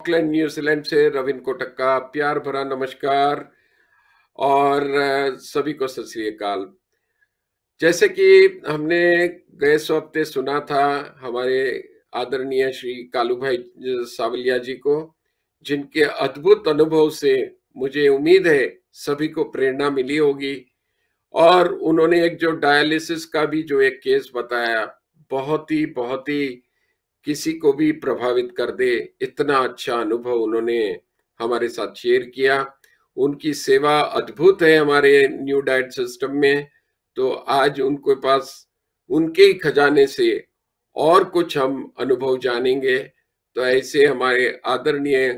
Auckland New Zealand से रविंद्र कोटक का प्यार भरा नमस्कार और सभी को सत श्री अकाल। जैसे कि हमने गए हफ्ते सुना था हमारे आदरणीय श्री कालू भाई सावलिया जी को, जिनके अद्भुत अनुभव से मुझे उम्मीद है सभी को प्रेरणा मिली होगी। और उन्होंने एक जो डायलिसिस का भी जो एक केस बताया, बहुत ही किसी को भी प्रभावित कर दे, इतना अच्छा अनुभव उन्होंने हमारे साथ शेयर किया। उनकी सेवा अद्भुत है हमारे न्यू डाइट सिस्टम में। तो आज उनके पास उनके ही खजाने से और कुछ हम अनुभव जानेंगे। तो ऐसे हमारे आदरणीय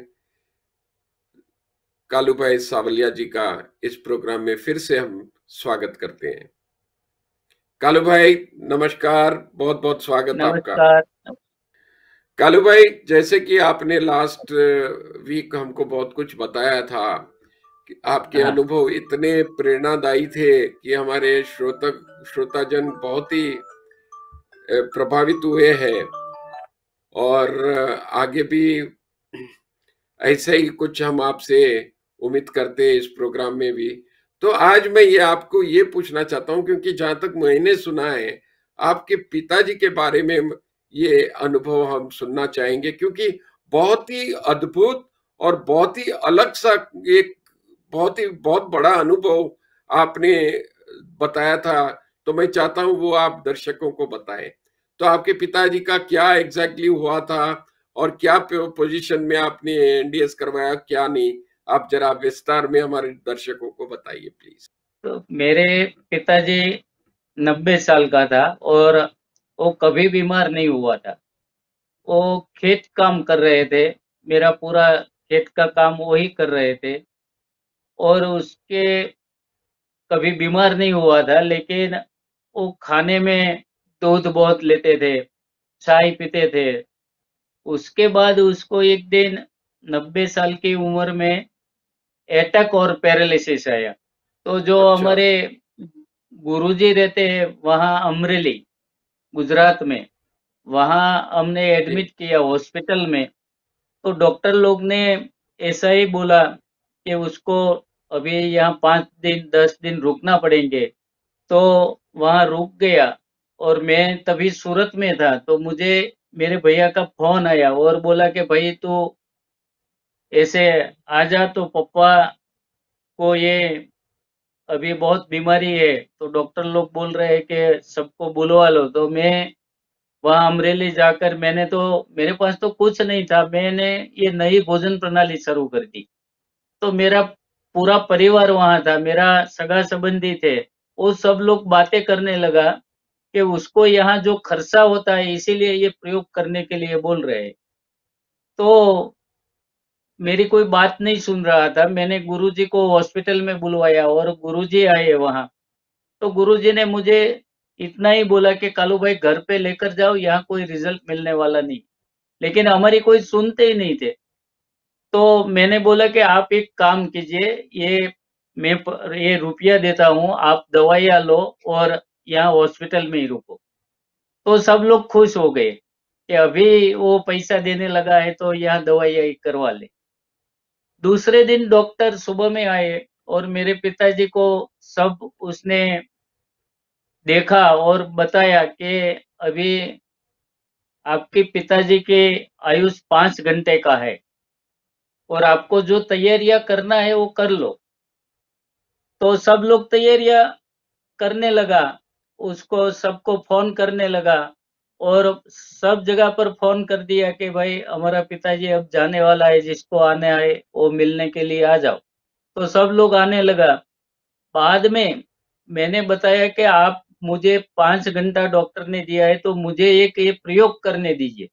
कालू भाई सावलिया जी का इस प्रोग्राम में फिर से हम स्वागत करते हैं। कालू भाई नमस्कार, बहुत बहुत स्वागत आपका। नमस्कार। कालू भाई, जैसे कि आपने लास्ट वीक हमको बहुत कुछ बताया था कि आपके हाँ, अनुभव इतने प्रेरणादायी थे कि हमारे श्रोताजन बहुत ही प्रभावित हुए हैं। और आगे भी ऐसे ही कुछ हम आपसे उम्मीद करते हैं इस प्रोग्राम में भी। तो आज मैं ये आपको ये पूछना चाहता हूँ, क्योंकि जहां तक मैंने सुना है आपके पिताजी के बारे में ये अनुभव हम सुनना चाहेंगे, क्योंकि बहुत ही अद्भुत और बहुत ही अलग सा एक बहुत बड़ा अनुभव आपने बताया था। तो मैं चाहता हूं वो आप दर्शकों को बताएं। तो आपके पिताजी का क्या एग्जैक्टली हुआ था और क्या पोजीशन में आपने एनडीएस करवाया, क्या नहीं, आप जरा विस्तार में हमारे दर्शकों को बताइए प्लीज। तो मेरे पिताजी 90 साल का था और वो कभी बीमार नहीं हुआ था। वो खेत काम कर रहे थे, मेरा पूरा खेत का काम वही कर रहे थे और उसके कभी बीमार नहीं हुआ था। लेकिन वो खाने में दूध बहुत लेते थे, चाय पीते थे। उसके बाद उसको एक दिन 90 साल की उम्र में अटैक और पैरालिसिस आया। तो जो अच्छा। हमारे गुरुजी रहते हैं वहाँ अमरेली, गुजरात में, वहाँ हमने जी। एडमिट किया हॉस्पिटल में। तो डॉक्टर लोग ने ऐसा ही बोला कि उसको अभी यहाँ 5 दिन 10 दिन रुकना पड़ेंगे। तो वहाँ रुक गया और मैं तभी सूरत में था। तो मुझे मेरे भैया का फ़ोन आया और बोला कि भाई तू ऐसे आ जा, तो पापा को ये अभी बहुत बीमारी है। तो डॉक्टर लोग बोल रहे हैं कि सबको बुलवा लो। तो मैं वहाँ अमरेली जाकर मेरे पास तो कुछ नहीं था, मैंने ये नई भोजन प्रणाली शुरू कर दी। तो मेरा पूरा परिवार वहाँ था, मेरा सगा-संबंधी थे। वो सब लोग बातें करने लगा कि उसको यहाँ जो खर्चा होता है इसीलिए ये प्रयोग करने के लिए बोल रहे हैं। तो मेरी कोई बात नहीं सुन रहा था। मैंने गुरुजी को हॉस्पिटल में बुलवाया और गुरुजी आए वहाँ। तो गुरुजी ने मुझे इतना ही बोला कि कालू भाई घर पे लेकर जाओ, यहाँ कोई रिज़ल्ट मिलने वाला नहीं। लेकिन हमारी कोई सुनते ही नहीं थे। तो मैंने बोला कि आप एक काम कीजिए, ये रुपया देता हूँ, आप दवाइयाँ लो और यहाँ हॉस्पिटल में ही रुको। तो सब लोग खुश हो गए कि अभी वो पैसा देने लगा है तो यहाँ दवाइयाँ ही करवा ले। दूसरे दिन डॉक्टर सुबह में आए और मेरे पिताजी को सब उसने देखा और बताया कि अभी आपके पिताजी की आयुष 5 घंटे का है और आपको जो तैयारियाँ करना है वो कर लो। तो सब लोग तैयारियाँ करने लगा, उसको सबको फ़ोन करने लगा और सब जगह पर फ़ोन कर दिया कि भाई हमारा पिताजी अब जाने वाला है, जिसको आना है वो मिलने के लिए आ जाओ। तो सब लोग आने लगा। बाद में मैंने बताया कि आप मुझे 5 घंटा डॉक्टर ने दिया है, तो मुझे एक ये प्रयोग करने दीजिए।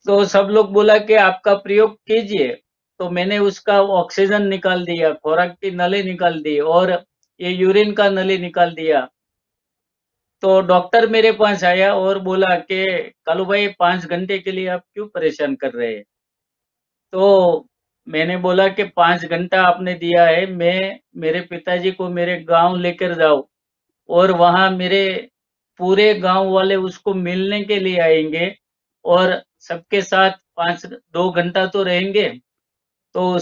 तो सब लोग बोला कि आपका प्रयोग कीजिए। तो मैंने उसका ऑक्सीजन निकाल दिया, खुराक की नली निकाल दी और ये यूरिन का नली निकाल दिया। तो डॉक्टर मेरे पास आया और बोला कि कालू भाई 5 घंटे के लिए आप क्यों परेशान कर रहे हैं? तो मैंने बोला कि 5 घंटा आपने दिया है, मैं मेरे पिताजी को मेरे गाँव लेकर जाओ और वहाँ मेरे पूरे गाँव वाले उसको मिलने के लिए आएँगे और सबके साथ 2 घंटा तो रहेंगे, तो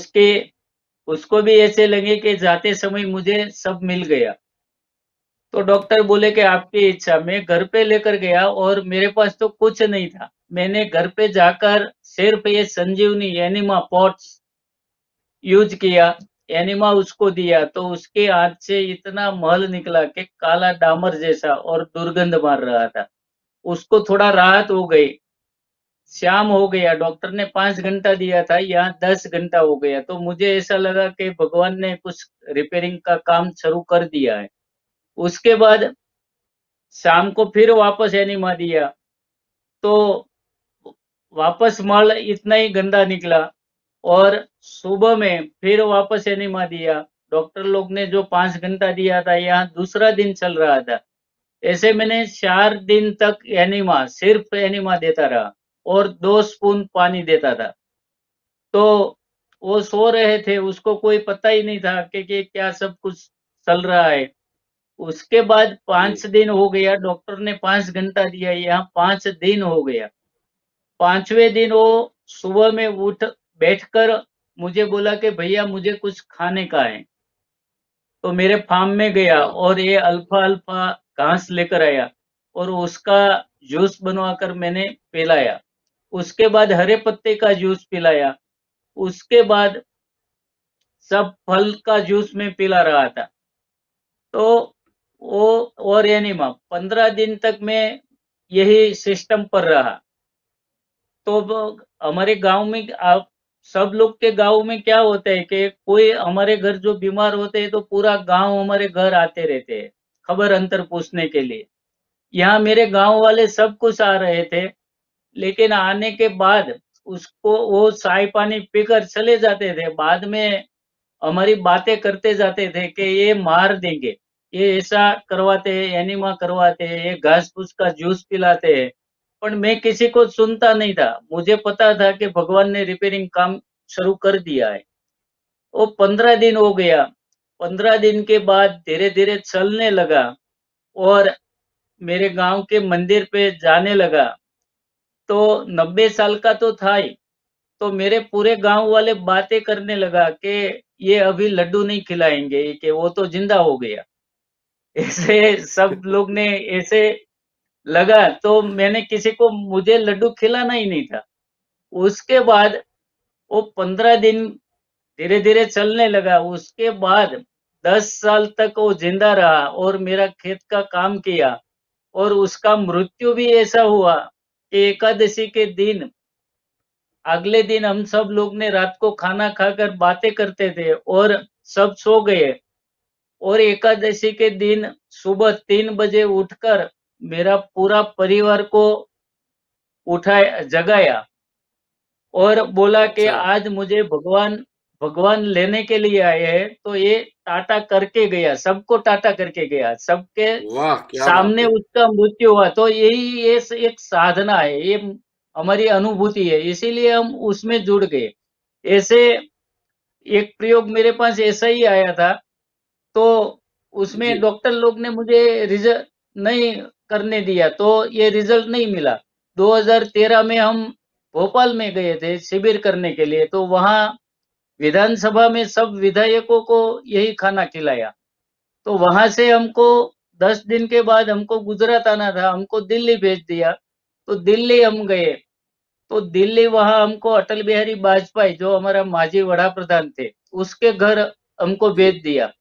उसको भी ऐसे लगे कि जाते समय मुझे सब मिल गया। तो डॉक्टर बोले कि आपकी इच्छा। मैं घर पे लेकर गया और मेरे पास तो कुछ नहीं था। मैंने घर पे जाकर सिर्फ ये संजीवनी एनिमा पॉट्स यूज़ किया, एनिमा उसको दिया, तो उसके हाथ से इतना मल निकला कि काला डामर जैसा और दुर्गंध मार रहा था। उसको थोड़ा राहत हो गई। शाम हो गया, डॉक्टर ने 5 घंटा दिया था, यहाँ 10 घंटा हो गया, तो मुझे ऐसा लगा कि भगवान ने कुछ रिपेयरिंग का काम शुरू कर दिया है। उसके बाद शाम को फिर वापस एनिमा दिया, तो वापस मल इतना ही गंदा निकला और सुबह में फिर वापस एनिमा दिया। डॉक्टर लोग ने जो 5 घंटा दिया था, यहाँ दूसरा दिन चल रहा था। ऐसे मैंने 4 दिन तक एनिमा, सिर्फ एनिमा देता रहा और 2 स्पून पानी देता था। तो वो सो रहे थे, उसको कोई पता ही नहीं था कि क्या सब कुछ चल रहा है। उसके बाद जी। 5 दिन हो गया, डॉक्टर ने 5 घंटा दिया, यहाँ 5 दिन हो गया। 5वें दिन वो सुबह में उठ बैठकर मुझे बोला कि भैया मुझे कुछ खाने का है। तो मेरे फार्म में गया हाँ। और ये अल्फा-अल्फा घास लेकर आया और उसका जूस बनवाकर मैंने पिलाया। उसके बाद हरे पत्ते का जूस पिलाया। उसके बाद सब फल का जूस मैं पिला रहा था। तो वो और एनीमा 15 दिन तक मैं यही सिस्टम पर रहा। तो हमारे गांव में आप सब लोग के गांव में क्या होता है कि कोई हमारे घर जो बीमार होते हैं तो पूरा गांव हमारे घर आते रहते हैं खबर अंतर पूछने के लिए। यहाँ मेरे गांव वाले सब कुछ आ रहे थे, लेकिन आने के बाद उसको वो चाय पानी पीकर चले जाते थे। बाद में हमारी बातें करते जाते थे कि ये मार देंगे, ये ऐसा करवाते हैं, एनिमा करवाते हैं, ये घास फूस का जूस पिलाते हैं। पर मैं किसी को सुनता नहीं था। मुझे पता था कि भगवान ने रिपेयरिंग काम शुरू कर दिया है। वो 15 दिन हो गया। 15 दिन के बाद धीरे-धीरे चलने लगा और मेरे गाँव के मंदिर पे जाने लगा। तो 90 साल का तो था ही। तो मेरे पूरे गाँव वाले बातें करने लगा कि ये अभी लड्डू नहीं खिलाएँगे कि वो तो ज़िंदा हो गया। ऐसे सब लोग ने ऐसे लगा, तो मैंने किसी को, मुझे लड्डू खिलाना ही नहीं था। उसके बाद वो 15 दिन धीरे-धीरे चलने लगा। उसके बाद 10 साल तक वो ज़िंदा रहा और मेरा खेत का काम किया और उसका मृत्यु भी ऐसा हुआ कि एकादशी के दिन, अगले दिन हम सब लोग ने रात को खाना खाकर बातें करते थे और सब सो गए और एकादशी के दिन सुबह 3 बजे उठकर मेरा पूरा परिवार को उठाया, जगाया और बोला कि अच्छा। आज मुझे भगवान भगवान लेने के लिए आए हैं, तो ये टाटा करके गया, सबको टाटा करके गया, सबके वाह, क्या बात सामने है। उसका मृत्यु हुआ। तो यही ये एक साधना है, ये हमारी अनुभूति है, इसीलिए हम उसमें जुड़ गए। ऐसे एक प्रयोग मेरे पास ऐसा ही आया था, तो जी। उसमें डॉक्टर लोग ने मुझे रिज़ल्ट नहीं करने दिया, तो ये रिज़ल्ट नहीं मिला। 2013 में हम भोपाल में गए थे शिविर करने के लिए, तो वहाँ विधानसभा में सब विधायकों को यही खाना खिलाया। तो वहाँ से हमको 10 दिन के बाद हमको गुजरात आना था, हमको दिल्ली भेज दिया। तो दिल्ली हम गए, तो दिल्ली वहाँ हमको अटल बिहारी वाजपेयी जो हमारा माजी वड़ा प्रधान थे, उसके घर हमको जी। भेज दिया।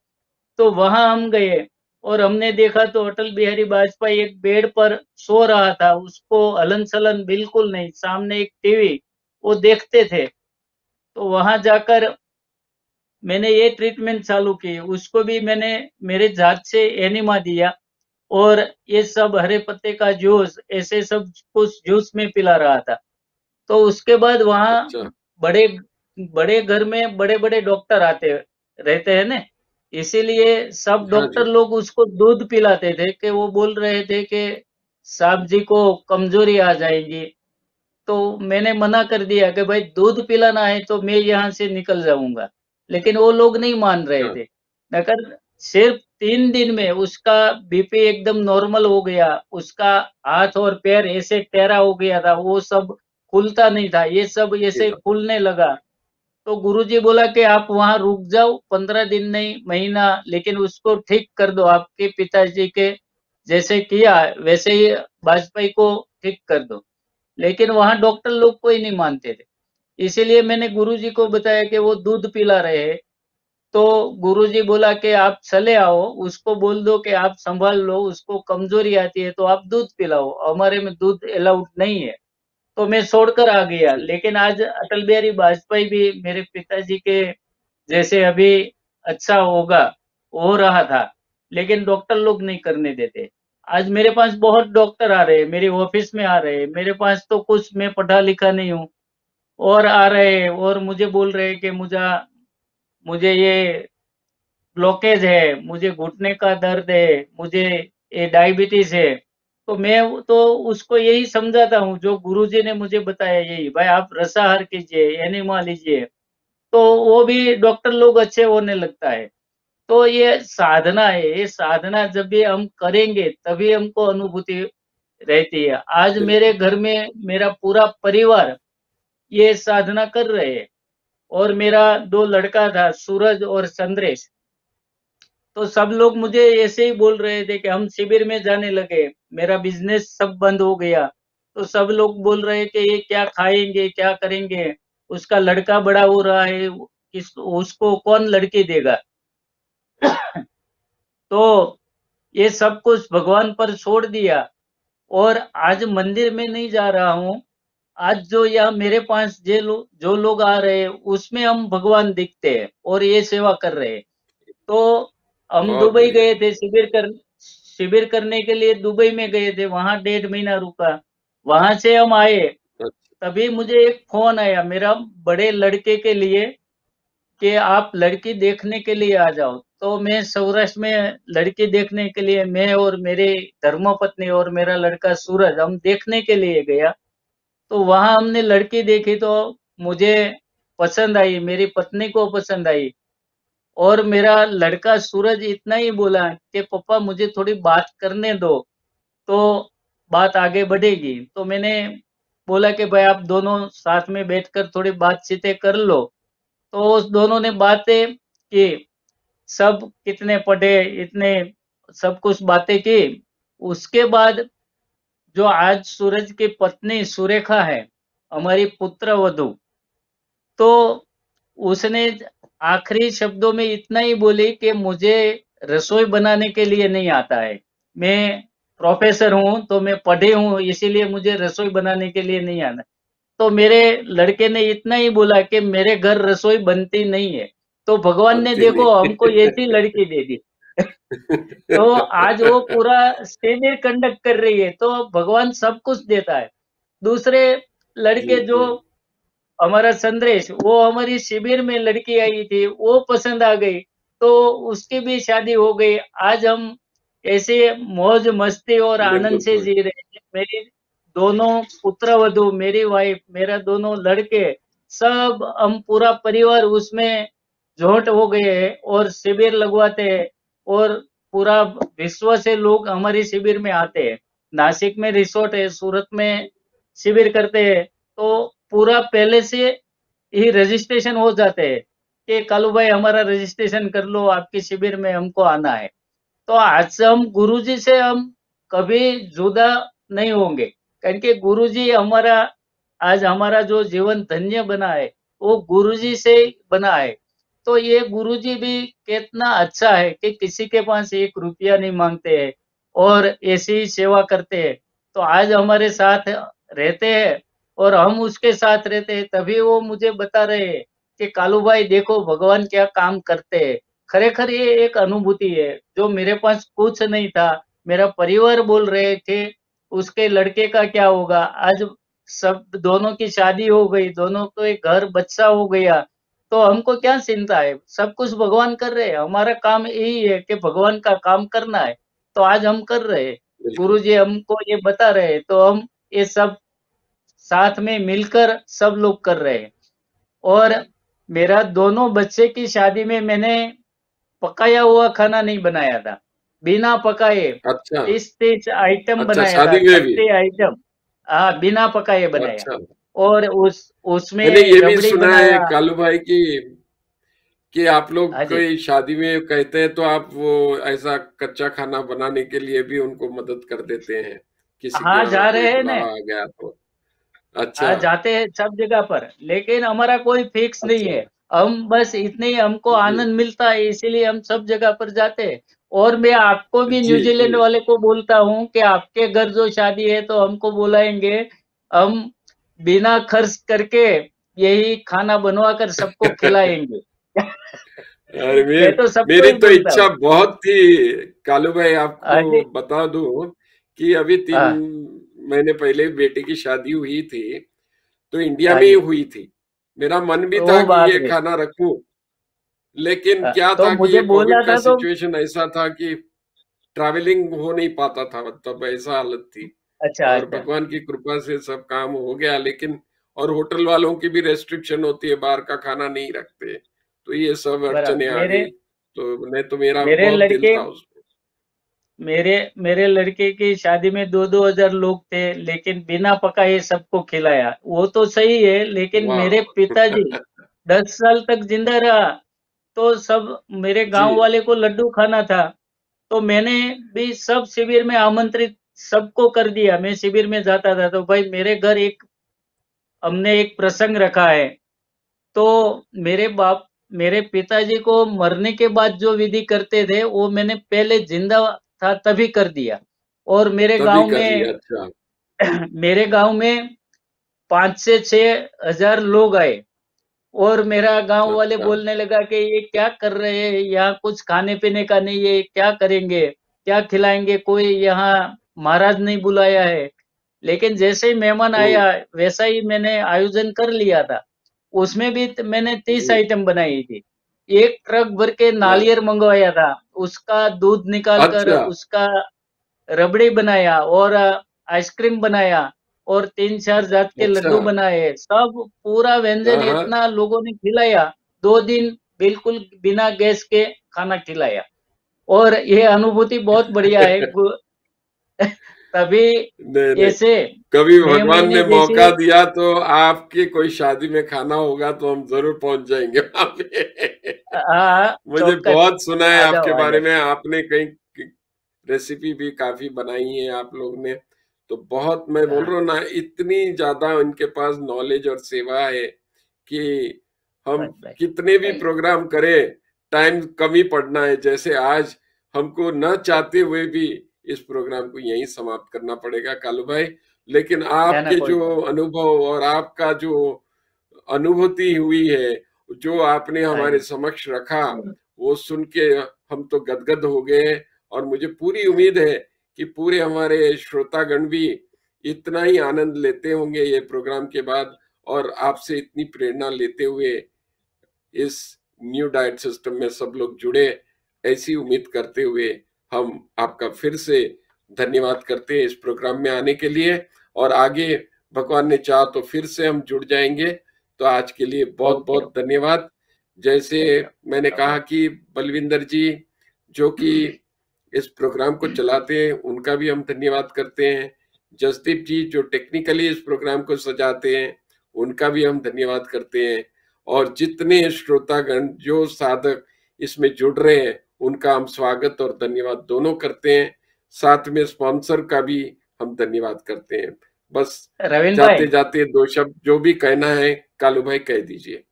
तो वहाँ हम गए और हमने देखा तो अटल बिहारी वाजपेयी एक बेड पर सो रहा था, उसको हलन-चलन बिल्कुल नहीं, सामने एक टीवी, वो देखते थे। तो वहाँ जाकर मैंने ये ट्रीटमेंट चालू की, उसको भी मैंने मेरे जात से एनिमा दिया और ये सब हरे पत्ते का जूस, ऐसे सब कुछ जूस में पिला रहा था। तो उसके बाद वहाँ अच्छा। बड़े बड़े घर में बड़े-बड़े डॉक्टर आते रहते हैं ना, इसीलिए सब हाँ डॉक्टर जी। लोग उसको दूध पिलाते थे कि वो बोल रहे थे कि साहब जी को कमज़ोरी आ जाएगी। तो मैंने मना कर दिया कि भाई दूध पिलाना है तो मैं यहाँ से निकल जाऊँगा। लेकिन वो लोग नहीं मान रहे हाँ। थे। मगर सिर्फ़ 3 दिन में उसका बीपी एकदम नॉर्मल हो गया, उसका हाथ और पैर ऐसे टेढ़ा हो गया था, वो सब खुलता नहीं था, ये सब ऐसे खुलने लगा। तो गुरुजी बोला कि आप वहां रुक जाओ, 15 दिन नहीं, महीना, लेकिन उसको ठीक कर दो। आपके पिताजी के जैसे किया वैसे ही वाजपेयी को ठीक कर दो। लेकिन वहां डॉक्टर लोग कोई नहीं मानते थे। इसीलिए मैंने गुरुजी को बताया कि वो दूध पिला रहे हैं। तो गुरुजी बोला कि आप चले आओ, उसको बोल दो कि आप संभाल लो, उसको कमजोरी आती है तो आप दूध पिलाओ, हमारे में दूध अलाउड नहीं है। तो मैं छोड़कर आ गया। लेकिन आज अटल बिहारी वाजपेयी भी मेरे पिताजी के जैसे अभी अच्छा होगा, हो रहा था, लेकिन डॉक्टर लोग नहीं करने देते। आज मेरे पास बहुत डॉक्टर आ रहे हैं, मेरे ऑफिस में आ रहे हैं, मेरे पास तो कुछ, मैं पढ़ा लिखा नहीं हूँ, और आ रहे हैं और मुझे बोल रहे हैं कि मुझे ये ब्लॉकेज है, मुझे घुटने का दर्द है, मुझे ये डायबिटीज है। तो मैं तो उसको यही समझाता हूँ जो गुरुजी ने मुझे बताया, यही भाई आप रसाहार कीजिए, एनिमा लीजिए, तो वो भी डॉक्टर लोग अच्छे होने लगता है। तो ये साधना है, ये साधना जब भी हम करेंगे तभी हमको अनुभूति रहती है। आज मेरे घर में मेरा पूरा परिवार ये साधना कर रहे हैं, और मेरा 2 लड़का था, सूरज और चंद्रेश। तो सब लोग मुझे ऐसे ही बोल रहे थे कि हम शिविर में जाने लगे, मेरा बिजनेस सब बंद हो गया। तो सब लोग बोल रहे कि ये क्या खाएंगे, क्या करेंगे, उसका लड़का बड़ा हो रहा है, उसको कौन लड़की देगा। तो ये सब कुछ भगवान पर छोड़ दिया, और आज मंदिर में नहीं जा रहा हूँ। आज जो यहाँ मेरे पास जो लोग आ रहे हैं उसमें हम भगवान दिखते हैं और ये सेवा कर रहे हैं। तो हम बहुत दुबई बढ़िया। गए थे, शिविर करने के लिए दुबई में गए थे, वहां 1.5 महीना रुका। वहां से हम आए, अच्छा। तभी मुझे एक फोन आया मेरा बड़े लड़के के लिए कि आप लड़की देखने के लिए आ जाओ। तो मैं सौराष्ट्र में लड़की देखने के लिए, मैं और मेरी धर्मपत्नी और मेरा लड़का सूरज, हम देखने के लिए गया। तो वहां हमने लड़की देखी तो मुझे पसंद आई, मेरी पत्नी को पसंद आई, और मेरा लड़का सूरज इतना ही बोला कि पापा मुझे थोड़ी बात करने दो, तो बात आगे बढ़ेगी। तो मैंने बोला कि भाई आप दोनों साथ में बैठकर थोड़ी बातचीतें कर लो। तो उस दोनों ने बातें की, सब कितने पढ़े, इतने सब कुछ बातें की। उसके बाद जो आज सूरज की पत्नी सुरेखा है, हमारी पुत्र वधू, तो उसने आखिरी शब्दों में इतना ही बोली कि मुझे रसोई बनाने के लिए नहीं आता है। मैं प्रोफेसर हूँ, तो मैं पढ़ी हूँ, इसीलिए मुझे रसोई बनाने के लिए नहीं आना। तो मेरे लड़के ने इतना ही बोला कि मेरे घर रसोई बनती नहीं है। तो भगवान ने बनती देखो हमको ऐसी नहीं। लड़की दे दी। तो आज वो पूरा शिविर कंडक्ट कर रही है, तो भगवान सब कुछ देता है। दूसरे जी लड़के जो जी। हमारा संदेश, वो हमारी शिविर में लड़की आई थी, वो पसंद आ गई, तो उसकी भी शादी हो गई। आज हम ऐसे मौज मस्ती और आनंद बिल्कुल से जी रहे हैं। मेरी दोनों पुत्र वधू, मेरी वाइफ, मेरा दोनों लड़के, सब हम पूरा परिवार उसमें जोट हो गए हैं और शिविर लगवाते हैं, और पूरा विश्व से लोग हमारी शिविर में आते हैं। नासिक में रिसोर्ट है, सूरत में शिविर करते हैं, तो पूरा पहले से ही रजिस्ट्रेशन हो जाते हैं कि कालू भाई हमारा रजिस्ट्रेशन कर लो, आपके शिविर में हमको आना है। तो आज से हम गुरुजी से हम कभी जुदा नहीं होंगे, कारण के गुरुजी हमारा, आज हमारा जो जीवन धन्य बना है वो गुरुजी से बना है। तो ये गुरुजी भी कितना अच्छा है कि किसी के पास 1 रुपया नहीं मांगते हैं और ऐसी ही सेवा करते हैं। तो आज हमारे साथ रहते हैं और हम उसके साथ रहते हैं, तभी वो मुझे बता रहे हैं कि कालू भाई देखो भगवान क्या काम करते हैं। खरेखर ये एक अनुभूति है, जो मेरे पास कुछ नहीं था। मेरा परिवार बोल रहे थे उसके लड़के का क्या होगा, आज सब दोनों की शादी हो गई, दोनों को एक घर बच्चा हो गया, तो हमको क्या चिंता है, सब कुछ भगवान कर रहे हैं। हमारा काम यही है कि भगवान का काम करना है, तो आज हम कर रहे हैं। बिल्कुल। गुरुजी हमको ये बता रहे हैं, तो हम ये सब साथ में मिलकर सब लोग कर रहे हैं। और मेरा दोनों बच्चे की शादी में मैंने पकाया हुआ खाना नहीं बनाया था, बिना पकाए अच्छा। 30-30 आइटम अच्छा, बनाया था, शादी में भी। 30 आइटम, हाँ बिना पकाए बनाया। अच्छा। और उसमें मैंने ये भी रबड़ी सुना है बनाया। कालू भाई कि आप लोग हाँ जी। कोई शादी में कहते हैं तो आप वो ऐसा कच्चा खाना बनाने के लिए भी उनको मदद कर देते हैं, किसी के हाँ, यहाँ जा कोई रहे हैं ना। बुलावा आ गया तो। हाँ, अच्छा। जाते हैं सब जगह पर, लेकिन हमारा कोई फिक्स नहीं अच्छा। है। हम बस इतने ही, हमको जी आनंद मिलता है इसीलिए हम सब जगह पर जाते हैं। और मैं आपको भी, जी जी। न्यूजीलैंड वाले को बोलता हूँ कि आपके घर जो शादी है तो हमको बुलाएंगे। हम बिना खर्च करके यही खाना बनवा कर सबको खिलाएंगे। अरे मैं तो सबको मेरी ही तो बोलता इच्छा हूँ। बहुत थी कालू भाई, हाँ आपको जी। बता दूं कि अभी तीन हाँ। महीने पहले बेटे की शादी हुई थी, तो इंडिया हाँ में ही जी। हुई थी। मेरा मन भी था वो कि बात ये है। खाना रखूं, लेकिन क्या तो था कि मुझे ये बोला कोविड का था तो। सिचुएशन ऐसा था कि ट्रैवलिंग हो नहीं पाता था, मतलब ऐसा हालत थी। अच्छा और अच्छा। भगवान की कृपा से सब काम हो गया, लेकिन और होटल वालों की भी रेस्ट्रिक्शन होती है, बाहर का खाना नहीं रखते, तो ये सब बराबर। अड़चने आ मेरे गई। तो नहीं तो मेरा मेरे बहुत दिल लड़के था उसमें। मेरे मेरे लड़के की शादी में 2-2 हजार लोग थे, लेकिन बिना पकाए सबको खिलाया। वो तो सही है, लेकिन मेरे वाह। पिताजी 10 साल तक जिंदा रहा, तो सब, मेरे जी। गांव वाले को लड्डू खाना था। तो मैंने भी सब शिविर में आमंत्रित सबको कर दिया। मैं शिविर में जाता था तो भाई मेरे घर एक, हमने एक प्रसंग रखा है। तो मेरे पिताजी को मरने के बाद जो विधि करते थे वो मैंने पहले जिंदा था तभी कर दिया। और तभी कर लिया, अच्छा। मेरे गांव में 5 से 6 हजार लोग आए। और मेरा गांव वाले अच्छा। बोलने लगा कि ये क्या कर रहे हैं, यहाँ कुछ खाने पीने का नहीं है, क्या करेंगे, क्या खिलाएंगे, कोई यहाँ महाराज नहीं बुलाया है। लेकिन जैसे ही मेहमान हम्म। आया वैसा ही मैंने आयोजन कर लिया था। उसमें भी मैंने 30 जी। आइटम बनाई थी। एक ट्रक भर के वाह। नारियल मंगवाया था, उसका दूध निकाल कर अच्छा। उसका रबड़ी बनाया, और आइसक्रीम बनाया, और 3-4 जात के अच्छा। लड्डू बनाए। सब पूरा व्यंजन हाँ हाँ। इतना लोगों ने खिलाया। 2 दिन बिल्कुल बिना गैस के खाना खिलाया। और ये अनुभूति बहुत बढ़िया है। तभी नहीं नहीं, ऐसे कभी 6 भगवान महीने ने जैसे। मौका दिया तो आपकी कोई शादी में खाना होगा तो हम जरूर पहुंच जाएंगे वहां पे। हाँ, मुझे चौक्कस। बहुत सुना है आ जाओ आपके आ बारे जाओ। में, आपने कई रेसिपी भी काफी बनाई है आप लोग ने। तो बहुत, मैं बोल हाँ, रहा हूँ ना, इतनी ज्यादा उनके पास नॉलेज और सेवा है कि हम बस बस। कितने भी सही। प्रोग्राम करें, टाइम कम ही पड़ना है। जैसे आज हमको न चाहते हुए भी इस प्रोग्राम को यहीं समाप्त करना पड़ेगा कालू भाई, लेकिन ना ना, आपके कोई जो बात। अनुभव और आपका जो अनुभूति हुई है, जो आपने हाँ हमारे जी। समक्ष रखा, वो सुन के हम तो गदगद हो गए हैं। और मुझे पूरी उम्मीद है कि पूरे हमारे श्रोतागण भी इतना ही आनंद लेते होंगे ये प्रोग्राम के बाद, और आपसे इतनी प्रेरणा लेते हुए इस न्यू डाइट सिस्टम में सब लोग जुड़े, ऐसी उम्मीद करते हुए हम आपका फिर से धन्यवाद करते हैं इस प्रोग्राम में आने के लिए। और आगे भगवान ने चाहा तो फिर से हम जुड़ जाएंगे। तो आज के लिए बहुत ओके बहुत धन्यवाद। जैसे ओके मैंने ओके। कहा कि बलविंदर जी जो कि इस प्रोग्राम को चलाते हैं, उनका भी हम धन्यवाद करते हैं। जसदीप जी जो टेक्निकली इस प्रोग्राम को सजाते हैं, उनका भी हम धन्यवाद करते हैं। और जितने श्रोतागण जो साधक इसमें जुड़ रहे हैं, उनका हम स्वागत और धन्यवाद दोनों करते हैं। साथ में स्पॉन्सर का भी हम धन्यवाद करते हैं। बस रवीन जाते भाई, जाते दो शब्द जो भी कहना है कालू भाई कह दीजिए।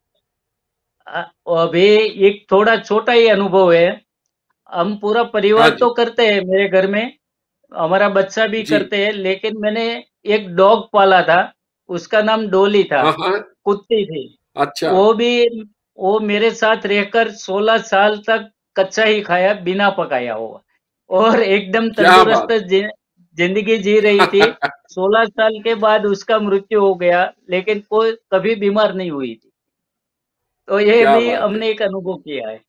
अभी एक थोड़ा छोटा ही अनुभव है। हम पूरा हाँ परिवार जी। तो करते हैं मेरे घर में, हमारा बच्चा भी जी। करते हैं, लेकिन मैंने एक डॉग पाला था। उसका नाम डोली था, हाँ हाँ। कुत्ती थी। अच्छा। वो भी, वो मेरे साथ रहकर 16 साल तक कच्चा ही खाया, बिना पकाया हुआ। और एकदम क्या तंदुरुस्त बात। जिंदगी जी रही थी। 16 साल के बाद उसका मृत्यु हो गया, लेकिन कोई कभी बीमार नहीं हुई थी। तो ये क्या भी बात है। हमने एक अनुभव किया है।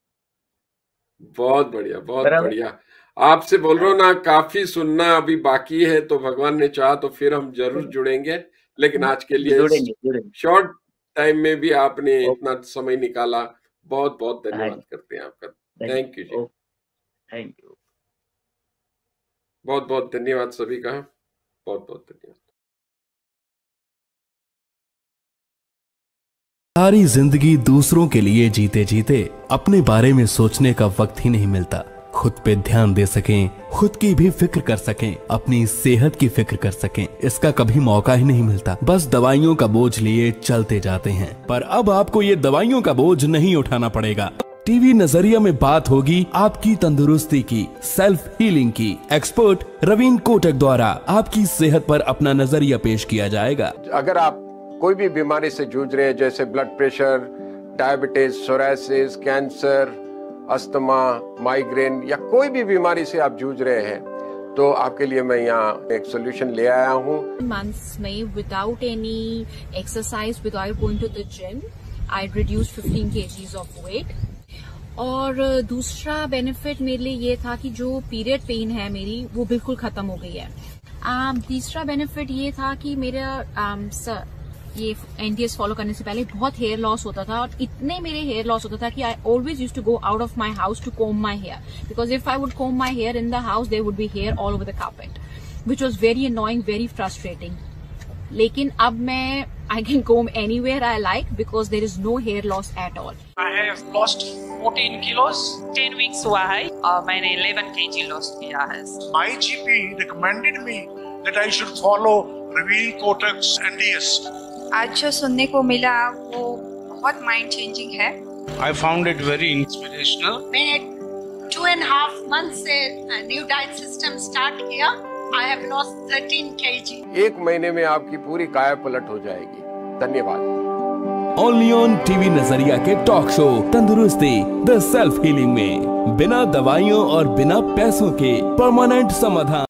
बहुत बढ़िया, बहुत बराबर। बढ़िया। आपसे बोल रहा हाँ हूँ जी। ना, काफी सुनना अभी बाकी है, तो भगवान ने चाहा तो फिर हम जरूर जुड़ेंगे। लेकिन आज के लिए जुड़ेंगे जुड़ेंगे। शॉर्ट टाइम में भी आपने ओ, इतना समय निकाला, बहुत बहुत हाँ धन्यवाद जी। करते हैं आपका। थैंक यू धन्यवाद। जी। ओ, थैंक यू। बहुत बहुत धन्यवाद सभी का, बहुत बहुत धन्यवाद। सारी जिंदगी दूसरों के लिए जीते जीते अपने बारे में सोचने का वक्त ही नहीं मिलता। खुद पे ध्यान दे सकें, खुद की भी फिक्र कर सकें, अपनी सेहत की फिक्र कर सकें, इसका कभी मौका ही नहीं मिलता। बस दवाइयों का बोझ लिए चलते जाते हैं। पर अब आपको ये दवाइयों का बोझ नहीं उठाना पड़ेगा। टीवी नजरिया में बात होगी आपकी तंदुरुस्ती की, सेल्फ हीलिंग की। एक्सपर्ट रवीन कोटक द्वारा आपकी सेहत पर अपना नजरिया पेश किया जाएगा। अगर आप कोई भी बीमारी से जूझ रहे हैं, जैसे blood pressure, diabetes, psoriasis, cancer, asthma, migraine या कोई भी बीमारी से आप जूझ रहे हैं, तो आपके लिए मैं यहाँ एक सोल्यूशन ले आया हूँ। मंथ्स में without any exercise, without going to the gym, I reduce 15 kgs of weight. और दूसरा बेनिफिट मेरे लिए ये था कि जो पीरियड पेन है मेरी, वो बिल्कुल खत्म हो गई है। तीसरा बेनिफिट ये था कि मेरा ये NDS फॉलो करने से पहले बहुत हेयर लॉस होता था, और इतने मेरे हेयर लॉस होता था कि I always used to go out of my house to comb my hair, because if I would comb my hair in the house there would be hair all over the carpet, which was very annoying, very frustrating. लेकिन अब मैं I can comb anywhere I like because there is no hair loss at all. I have lost 14 kilos. 10 weeks हुआ है और मैंने 11 kg lost किया है. My GP recommended me that I should follow Raveen Kotak's NDS. आज जो सुनने को मिला वो बहुत माइंड चेंजिंग है। I found it very inspirational. मैंने 2.5 months से न्यू डाइट सिस्टम स्टार्ट किया। I have lost 13 kg. एक महीने में आपकी पूरी काया पलट हो जाएगी। धन्यवाद। ओनली ऑन टीवी नजरिया के टॉक शो तंदुरुस्ती द सेल्फ हीलिंग में बिना दवाइयों और बिना पैसों के परमानेंट समाधान।